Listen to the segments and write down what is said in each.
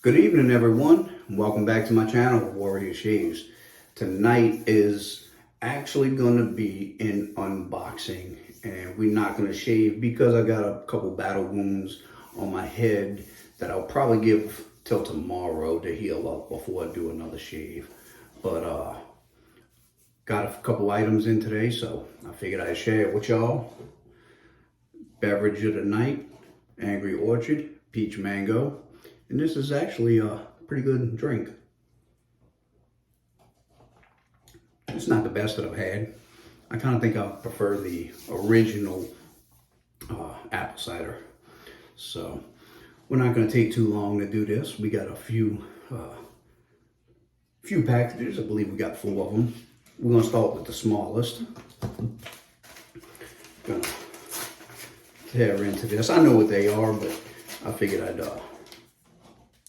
Good evening, everyone. Welcome back to my channel, Warrior Shaves. Tonight is actually going to be an unboxing, and we're not going to shave because I got a couple battle wounds on my head that I'll probably give till tomorrow to heal up before I do another shave. But got a couple items in today, so I figured I'd share it with y'all. Beverage of the night, Angry Orchard, Peach Mango. And this is actually a pretty good drink. It's not the best that I've had. I kind of think I prefer the original apple cider. So we're not going to take too long to do this. We got a few packages. I believe we got 4 of them. We're going to start with the smallest. Gonna tear into this. I know what they are, but I figured I'd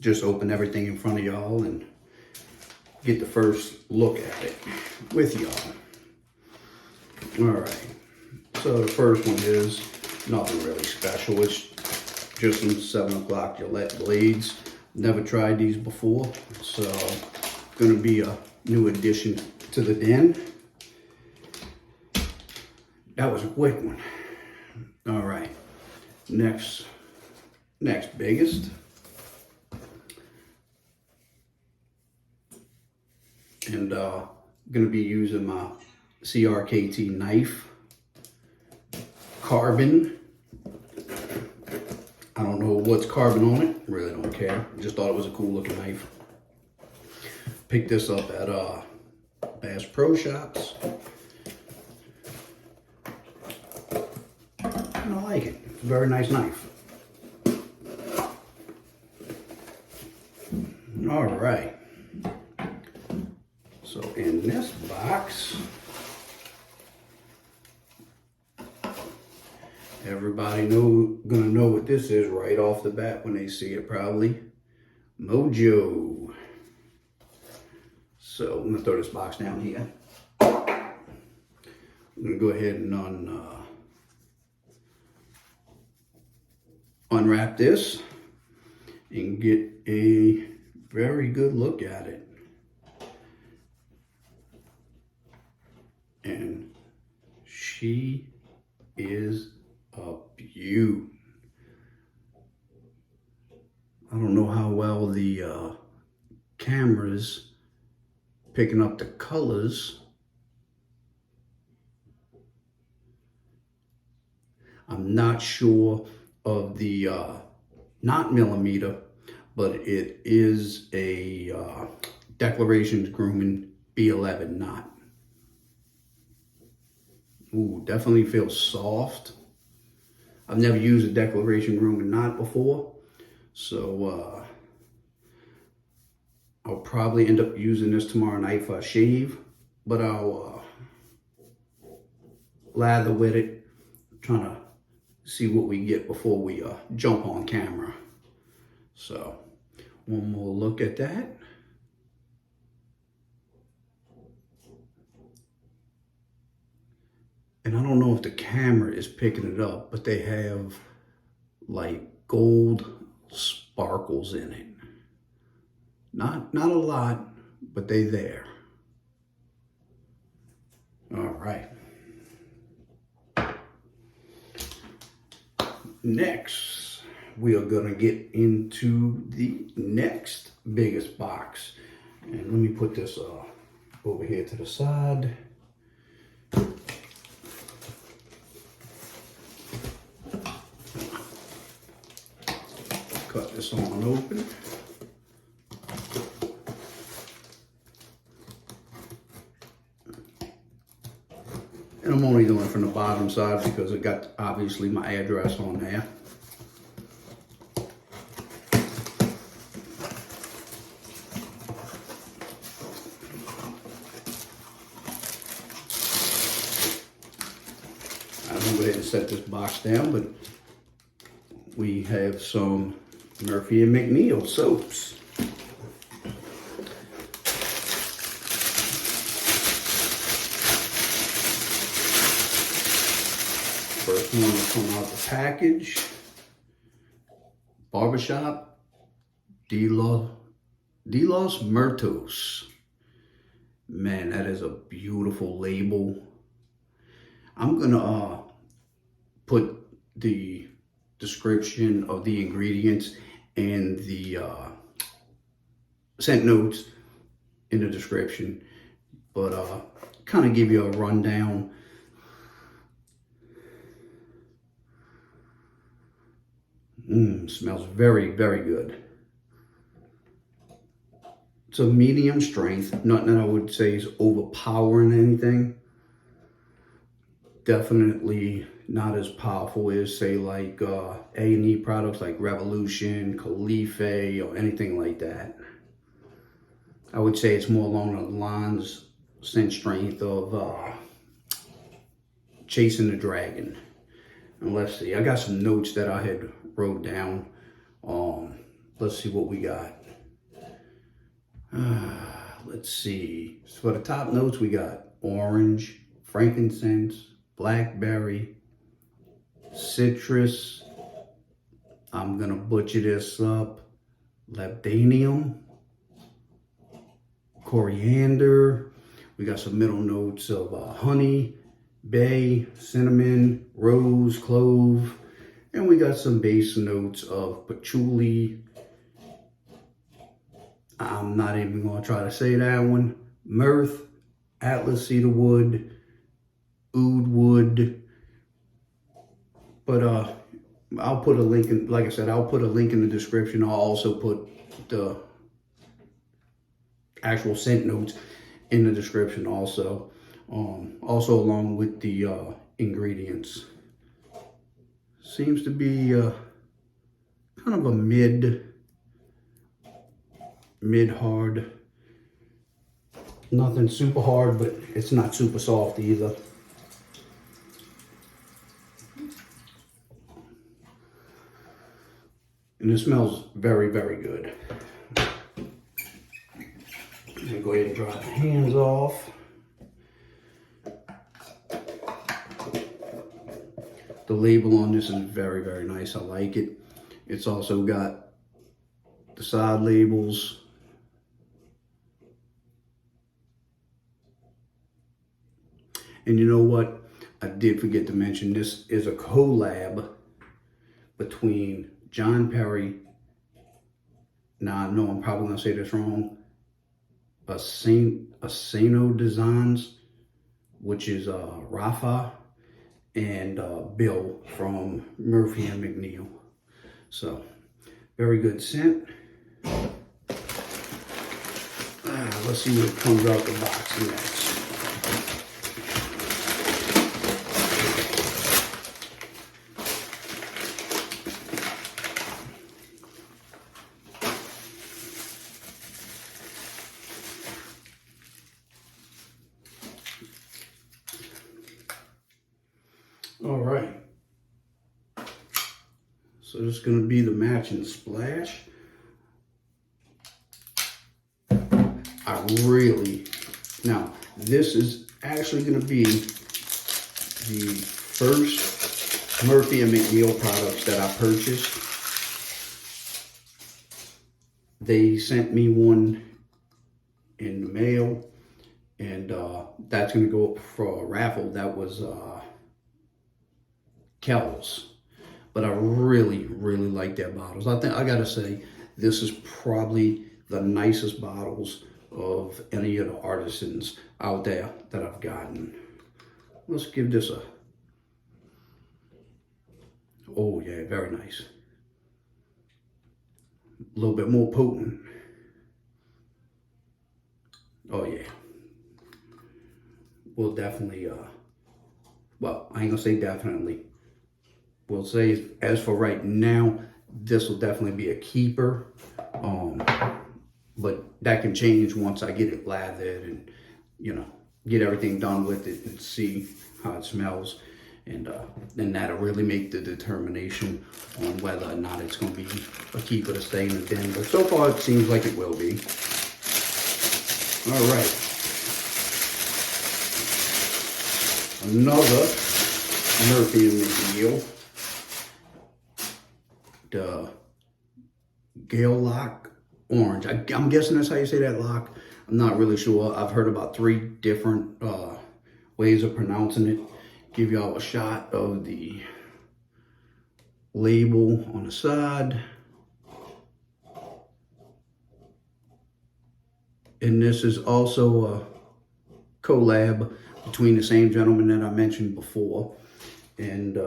just open everything in front of y'all and get the first look at it with y'all. All right, so the first one is nothing really special. It's just some 7 o'clock Gillette blades. Never tried these before, so gonna be a new addition to the den. That was a quick one. All right, next biggest. And going to be using my CRKT knife, carbon. I don't know what's carbon on it, really don't care. Just thought it was a cool looking knife. Picked this up at Bass Pro Shops. And I like it. It's a very nice knife. All right. So in this box, everybody gonna know what this is right off the bat when they see it probably. Mojo. So I'm gonna throw this box down here. I'm gonna go ahead and unwrap this and get a very good look at it. And she is a beaut. I don't know how well the camera's picking up the colors. I'm not sure of the knot millimeter, but it is a Declarations Grooming B11 knot. Ooh, definitely feels soft. I've never used a Declaration Grooming knot before, so I'll probably end up using this tomorrow night for a shave, but I'll lather with it, trying to see what we get before we jump on camera. So one more look at that. And I don't know if the camera is picking it up, but they have like gold sparkles in it. Not a lot, but they there. All right. Next, we are gonna get into the next biggest box. And let me put this over here to the side. Cut this on open. And I'm only doing it from the bottom side because it got obviously my address on there. I'm gonna go ahead and set this box down, but we have some Murphy and McNeil soaps. First one to come out the package, Barbershop, De los Muertos. Man, that is a beautiful label. I'm gonna put the description of the ingredients and the scent notes in the description, but kind of give you a rundown. Smells very, very good. It's a medium strength, nothing that I would say is overpowering anything. Definitely not as powerful as, say, like A&E products like Revolution, Calife, or anything like that. I would say it's more along the lines, scent strength of Chasing the Dragon. And let's see, I got some notes that I had wrote down. Let's see what we got. Let's see. So for the top notes, we got orange, frankincense, blackberry, citrus. I'm gonna butcher this up. Labdanium, coriander. We got some middle notes of honey, bay, cinnamon, rose, clove, and we got some base notes of patchouli. I'm not even gonna try to say that one. Myrrh, Atlas cedar wood, oud wood. But I'll put a link in, like I said, I'll put a link in the description. I'll also put the actual scent notes in the description also. Also along with the ingredients. Seems to be kind of a mid-hard. Nothing super hard, but it's not super soft either. And it smells very, very good. I'm gonna go ahead and dry the hands off. The label on this is very, very nice. I like it. It's also got the side labels. And you know what? I did forget to mention, this is a collab between John Perry. Now I know I'm probably gonna say this wrong. Asano Designs, which is Rafa, and Bill from Murphy and McNeil. So, very good scent. Let's see what comes out the box next. All right, so this is going to be the matching splash. Now this is actually going to be the first Murphy and McNeil products that I purchased. They sent me one in the mail, and that's going to go up for a raffle. That was Kells, but I really, really like their bottles. I think I gotta say, this is probably the nicest bottles of any of the artisans out there that I've gotten. Let's give this a, oh yeah, very nice. A little bit more potent. Oh yeah. We'll definitely, well, I ain't gonna say definitely. We'll say, as for right now, this will definitely be a keeper. But that can change once I get it lathered and, you know, get everything done with it and see how it smells. And then that'll really make the determination on whether or not it's going to be a keeper to stay in the den. But so far, it seems like it will be. All right. Another Murphy and McNeil. The Gael Laoch orange. I'm guessing that's how you say that, Laoch. I'm not really sure. I've heard about 3 different ways of pronouncing it. Give y'all a shot of the label on the side. And this is also a collab between the same gentleman that I mentioned before. And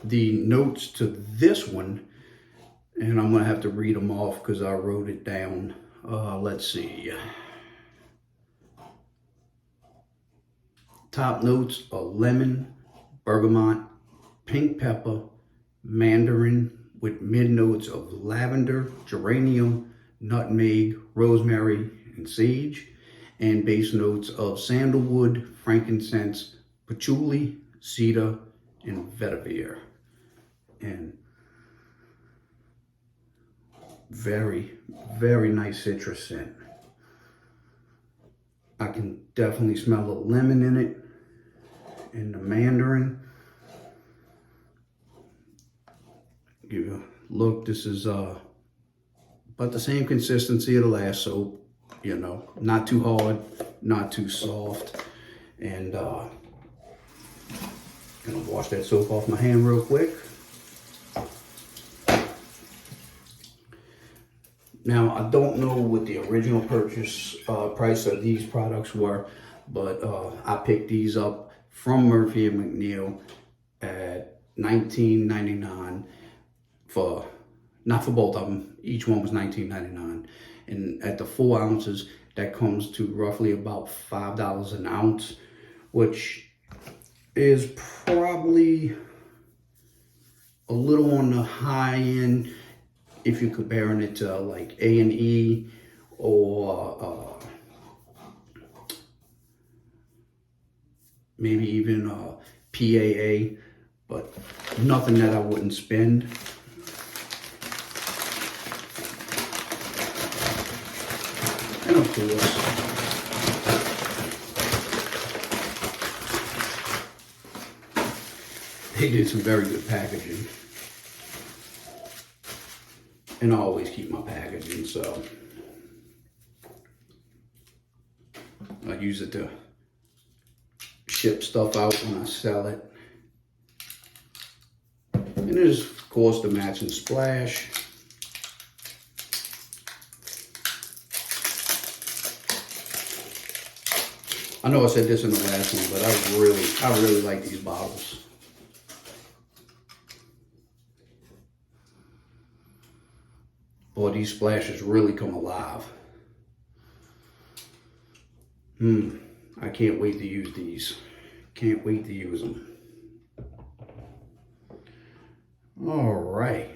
the notes to this one, and I'm gonna have to read them off because I wrote it down. Let's see. Top notes are lemon, bergamot, pink pepper, mandarin, with mid notes of lavender, geranium, nutmeg, rosemary, and sage, and base notes of sandalwood, frankincense, patchouli, cedar, and vetiver. And very, very nice citrus scent. I can definitely smell the lemon in it, and the mandarin. Give you a look. This is about the same consistency of the last soap, you know, not too hard, not too soft. And gonna wash that soap off my hand real quick. Now, I don't know what the original purchase price of these products were, but I picked these up from Murphy and McNeil at $19.99 for, not for both of them, each one was $19.99. And at the 4 ounces, that comes to roughly about $5 an ounce, which is probably a little on the high end if you're comparing it to like A&E or maybe even PAA, but nothing that I wouldn't spend. And of course, they did some very good packaging. And I always keep my packaging, so I use it to ship stuff out when I sell it. And there's, of course, the matching splash. I know I said this in the last one, but I really like these bottles. Boy, these splashes really come alive. I can't wait to use these. Can't wait to use them. All right.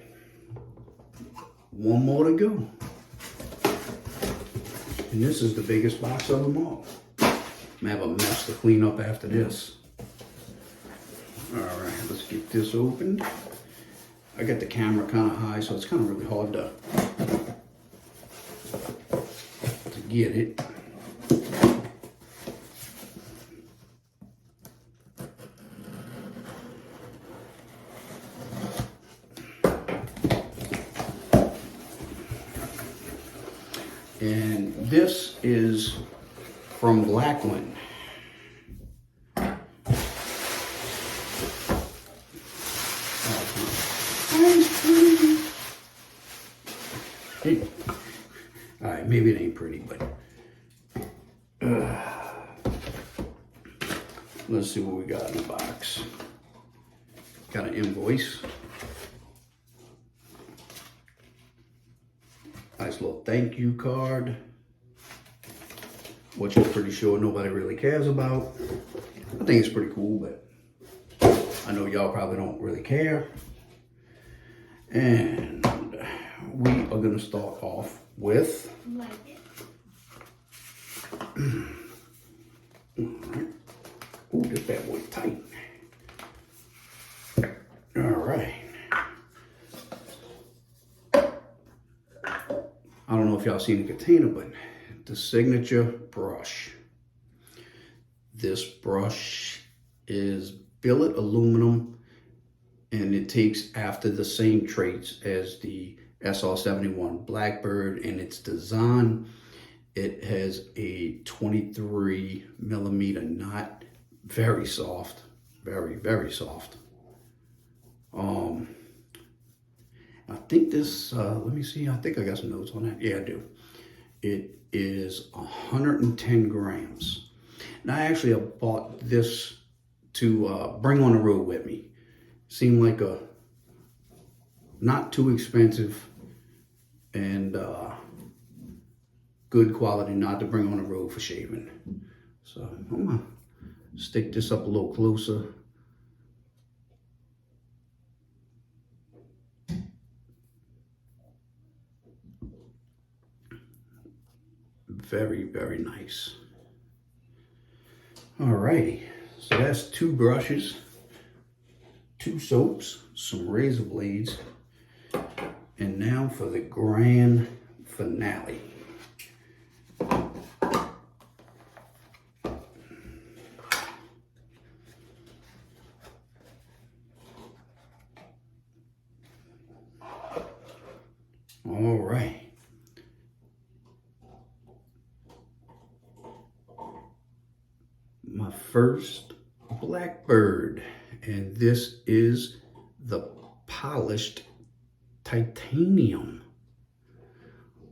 One more to go. And this is the biggest box of them all. I'm gonna have a mess to clean up after this. All right, let's get this opened. I got the camera kind of high, so it's kind of really hard to get it. And this is from Lanolin. All right, maybe it ain't pretty, but let's see what we got in the box. Got an invoice. Nice little thank you card, which I'm pretty sure nobody really cares about. I think it's pretty cool, but I know y'all probably don't really care. And we are gonna start off with ooh, this bad boy tight. All right. I don't know if y'all seen the container, but the signature brush. This brush is billet aluminum, and it takes after the same traits as the SR71 Blackbird, and its design, it has a 23 millimeter knot, very soft, very, very soft. I think this, let me see, I think I got some notes on that. Yeah, I do. It is 110 grams. Now, I actually bought this to bring on the road with me. Seemed like a not too expensive and good quality knot to bring on the road for shaving. So I'm gonna stick this up a little closer. Very, very nice. Alrighty, so that's 2 brushes, 2 soaps, some razor blades, and now for the grand finale. All right. My first Blackbird, and this is the polished titanium.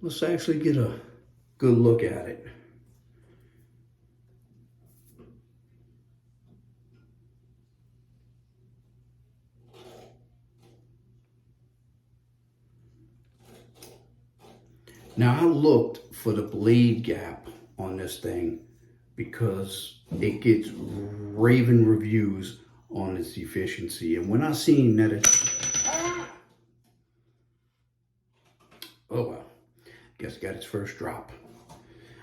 Let's actually get a good look at it. Now, I looked for the blade gap on this thing because it gets raving reviews on its efficiency. And when I seen that oh well, guess it got its first drop.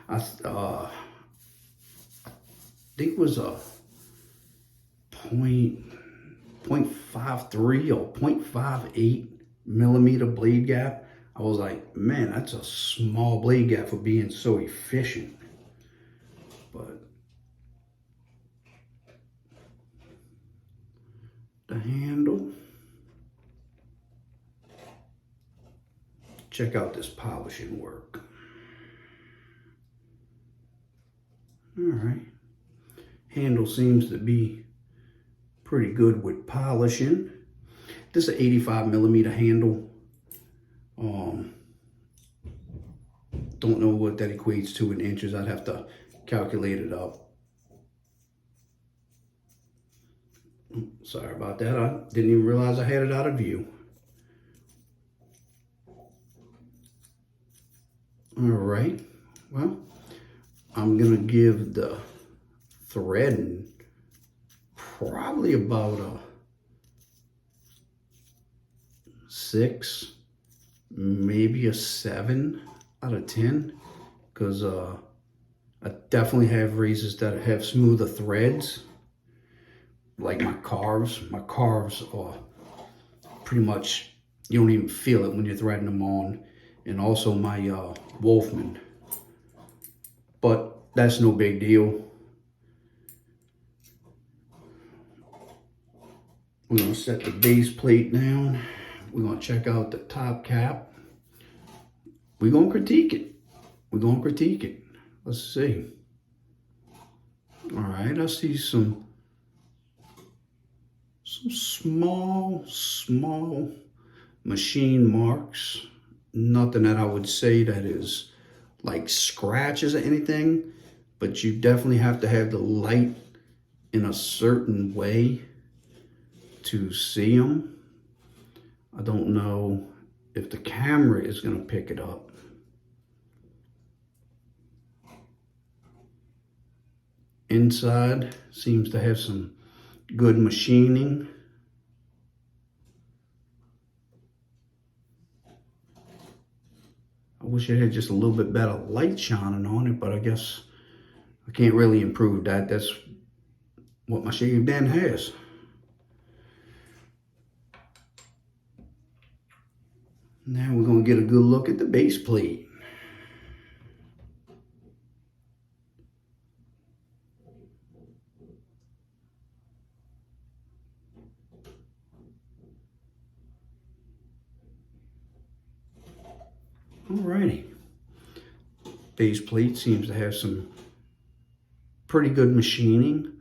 I think it was a 0.53 or 0.58 millimeter blade gap. I was like, man, that's a small blade gap for being so efficient. But the handle. Check out this polishing work. All right. Handle seems to be pretty good with polishing. This is an 85 millimeter handle. Don't know what that equates to in inches. I'd have to calculate it up. Sorry about that. I didn't even realize I had it out of view. All right. Well, I'm gonna give the threading probably about a 6, maybe a 7 out of 10, because I definitely have razors that have smoother threads, like my carves. My carves are pretty much, you don't even feel it when you're threading them on, and also my Wolfman. But that's no big deal. We're gonna set the base plate down. We're gonna check out the top cap. We're gonna critique it. We're gonna critique it. Let's see. All right, I see some small machine marks. Nothing that I would say that is like scratches or anything, but you definitely have to have the light in a certain way to see them. I don't know if the camera is gonna pick it up. Inside seems to have some good machining. I wish it had just a little bit better light shining on it, but I guess I can't really improve that. That's what my shave den has. Now we're gonna get a good look at the base plate. Alrighty. Base plate seems to have some pretty good machining.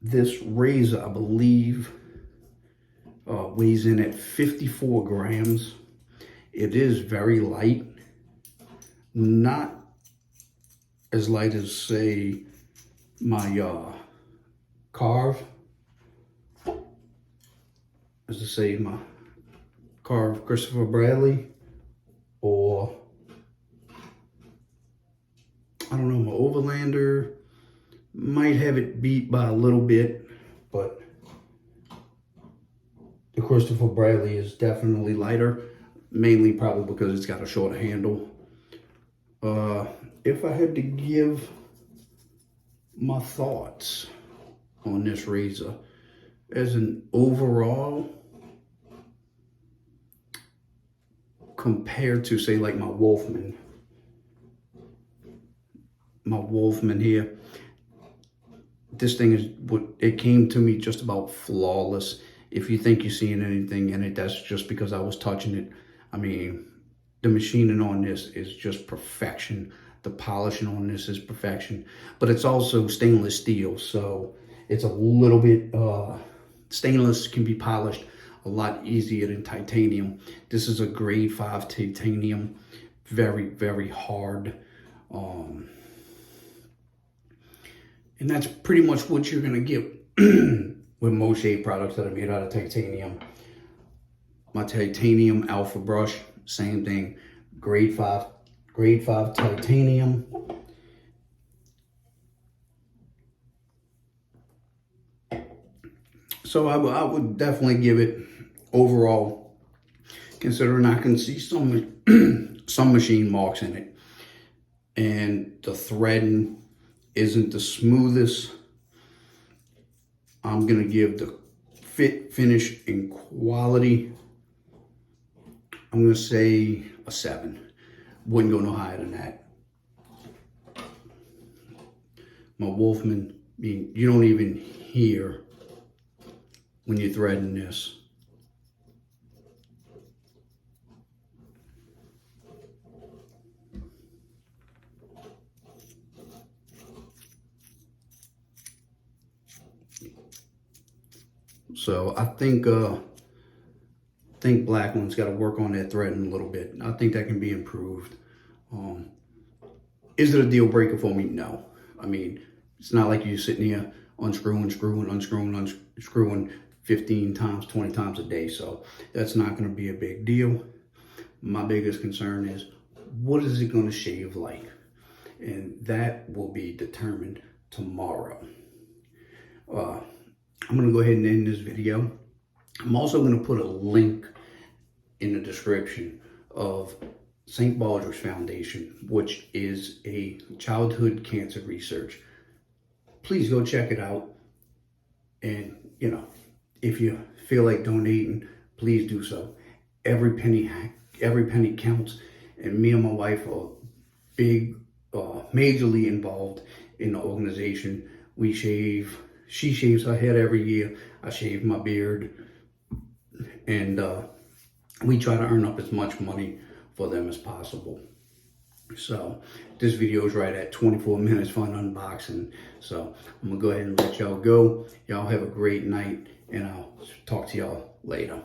This razor, I believe, weighs in at 54 grams. It is very light. Not as light as, say, my Carve. As I say, my Carve Christopher Bradley, or I don't know, my Overlander. Might have it beat by a little bit, but the Christopher Bradley is definitely lighter, mainly probably because it's got a shorter handle. If I had to give my thoughts on this razor as an overall, compared to, say, like my Wolfman here, this thing is what it came to me just about flawless. If you think you're seeing anything in it, that's just because I was touching it. I mean, the machining on this is just perfection. The polishing on this is perfection, but it's also stainless steel, so it's a little bit, stainless can be polished a lot easier than titanium. This is a grade 5 titanium, very, very hard. And that's pretty much what you're gonna get with most Shea products that are made out of titanium. My titanium alpha brush, same thing, grade 5 titanium. So I would definitely give it overall, considering I can see some machine marks in it, and the threading isn't the smoothest. I'm gonna give the fit, finish, and quality, I'm gonna say a 7. Wouldn't go no higher than that. My Wolfman, I mean, you don't even hear when you're threading this. So I think Black One's got to work on that threading a little bit. I think that can be improved. Is it a deal breaker for me? No. I mean, it's not like you're sitting here unscrewing 15 times, 20 times a day. So that's not going to be a big deal. My biggest concern is, what is it going to shave like? And that will be determined tomorrow. I'm going to go ahead and end this video. I'm also going to put a link in the description of St. Baldrick's Foundation, which is a childhood cancer research. Please go check it out. And, you know, if you feel like donating, please do so. Every penny counts. And me and my wife are majorly involved in the organization. She shaves her head every year. I shave my beard. And we try to earn up as much money for them as possible. So this video is right at 24 minutes for an unboxing. So I'm gonna go ahead and let y'all go. Y'all have a great night, and I'll talk to y'all later.